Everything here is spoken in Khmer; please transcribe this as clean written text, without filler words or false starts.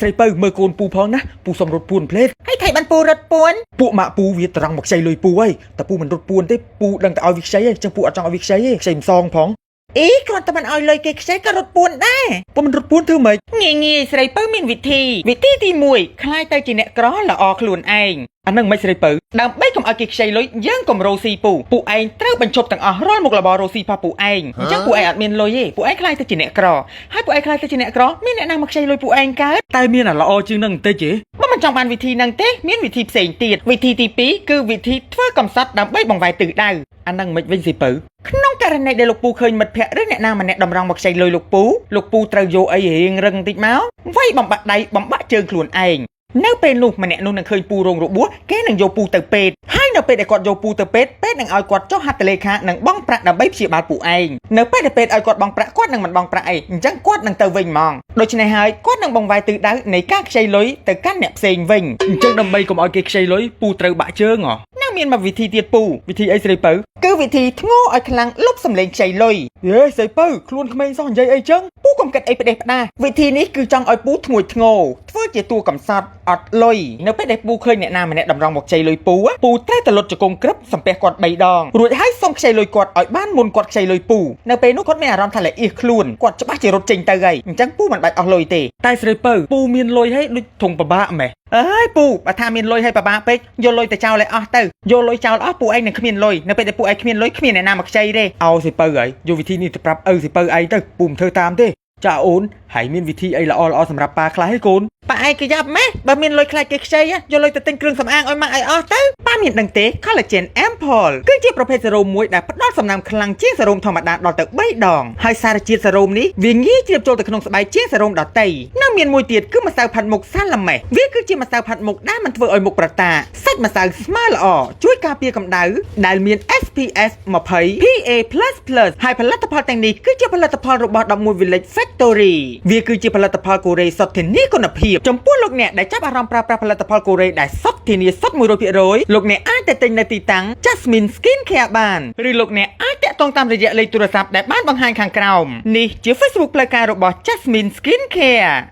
ស្រីពៅមើលកូនពូផងណាពូសំរត់ពួនភ្លេតហើយថៃបានពូរត់ពួនពួកម៉ាក់ពូវាត្រង់មកខ្ចីលុយពូហើយតែពូមិនរត់ពួនទេពូដឹងតែឲ្យវាខ្ចីឯងចឹងពូអត់ចង់ឲ្យវាខ្ចីទេខ្ចីមិនសងផងអីគ្រាន់តែមិនឲ្យលុយគេខ្ចីក៏រត់ពួនដែរពូមិនរត់ពួនធ្វើម៉េចងាយស្រីពៅមានវិធីទី1ខ្លាយទៅជាអ្នកក្រល្អខ្លួនឯងអានឹងមិនស្រីពៅដើម្បីកុំឲ្យគេខ្ចីលុយយើងកុំរោស៊ីពូឯងត្រូវបញ្ឈប់ទាំងអស់រាល់មុខរបររោស៊ីរបស់ពូឯងអញ្ចឹងពូឯងអត់មានលុយទេពូឯងខ្លាយទៅជាអ្នកក្រហើយពូឯងខ្លាយទៅជាអ្នកក្រមានអ្នកណាមកខ្ចីលុយពូឯងកើតតែមានអាល្អជាងនឹងបន្តិចទេបើមិនចង់បានវិធីហ្នឹងទេមានវិធីផ្សេងទៀតវិធីទី2គឺវិធីធ្វើកំសត់ដើម្បីបង្វែរទិសដៅអានឹងមិនវិញស្រីពៅក្នុងករណីដែលលោកពូឃើញមិត្តភក្តិឬអ្នកណាម្នាក់តម្រង់មកខ្ចីលុយលោកពូត្រូវយកអីរៀងរឹងតិចមកវាយបំបាក់ដៃបំបាក់ជើងខ្លួនឯងនៅពេលនោះម្នាក់នោះនឹងឃើញពូរងរបួសគេនឹងយកពូទៅពេទ្យហើយនៅពេលដែលគាត់យកពូទៅពេទ្យនឹងឲ្យគាត់ចុះហត្ថលេខានិងបង់ប្រាក់ដើម្បីព្យាបាលពូឯងនៅពេលដែលពេទ្យឲ្យគាត់បង់ប្រាក់គាត់នឹងមិនបង់ប្រាក់អីអញ្ចឹងគាត់នឹងទៅវិញហ្មងដូច្នេះហើយគាត់នឹងបង្វែរទិសដៅនៃការខ្ចីលុយទៅកាន់អ្នកផ្សេងវិញអញ្ចឹងដើម្បីកុំឲ្យគេខ្ចីលុយពូត្រូវបាក់ជើងហ៎មានមកវិធីទៀតពូវិធីអីស្រីពៅគឺវិធីធ្ងោឲ្យខ្លាំងលុបសម្លេងខ្ចីលុយយេស្រីពៅខ្លួនក្មេងសោះនិយាយអីចឹងពូកុំគិតអីផ្ដេសផ្ដាសវិធីនេះគឺចង់ឲ្យពូធ្ងួយធ្ងោធ្វើជាតួកំសត់អត់លុយនៅពេលដែលពូឃើញអ្នកណាម្នាក់តម្រង់មកខ្ចីលុយពូត្រូវតែលុតជង្គង់ក្រឹបសំពះគាត់3ដងរួចហើយសុំខ្ចីលុយគាត់ឲ្យបានមុនគាត់ខ្ចីលុយពូនៅពេលនោះគាត់មានអារម្មណ៍ថាល្អៀសខ្លួនគាត់ច្បាស់ជារត់ចេញទៅហើយអញ្ចឹងពូមិនបាច់អស់លុយទេតែស្រីពៅពូមានលុយឲ្យដូចធុងពិបាកម៉េះអើយពូបើថាមានលុយឲ្យពិបាកពេកយកលុយទៅចោលឲ្យអស់ទៅយកលុយចោលអស់ពូឯងនឹងគ្មានលុយនៅពេលដែលពូឯងគ្មានលុយគ្មានអ្នកណាមកខ្ចីទេអោស្រីពៅហើយយកវិធីនេះទៅប្រាប់ឪស្រីពៅឯងទៅពូមិនធ្វើតាមទេចាអូនហើយមានវិធីអីល្អសម្រាប់ប៉ាខ្លះហើយកូនប៉ាឯងក៏យ៉ាប់ម៉េះបើមានលុយខ្លាចគេខ្ចីយកលុយទៅទិញគ្រឿងសម្អាងឲ្យម៉ាក់ឲ្យអស់ទៅប៉ាមានដឹងទេ COLLAGEN AMPOULE គឺជាប្រភេទសេរ៉ូមមួយដែលផ្ដល់សំណើមខ្លាំងជាងសេរ៉ូមធម្មតាដល់ទៅ3ដងហើយសារជាតិសេរ៉ូមនេះវាងាយជ្រាបចូលទៅក្នុងស្បែកជាងសេរ៉ូមដតៃនិងមានមួយទៀតគឺម្សៅផាត់មុខ LALAMES វាគឺជាម្សៅផាត់មុខដែលមិនធ្វើឲ្យមុខប្រតាសាច់ម្សៅស្មើល្អជួយការពារកម្ដៅដែលមាន SPF 20 PA++ ហើយផលិតផលទាំងនេះគឺជាផលិតផលរបស់11 Village Factoryវាគឺជាផលិតផលកូរ៉េសុទ្ធធានាគុណភាពចំពោះលោកអ្នកដែលចាប់អារម្មណ៍ប្រើប្រាស់ផលិតផលកូរ៉េដែលសុទ្ធធានាសុទ្ធ 100% លោកអ្នកអាចទៅទិញនៅទីតាំង Jasmine Skincare បានឬលោកអ្នកអាចតាក់ទងតាមរយៈលេខទូរស័ព្ទដែលបានបង្ហាញខាងក្រោមនេះជា Facebook ផ្លូវការរបស់ Jasmine Skincare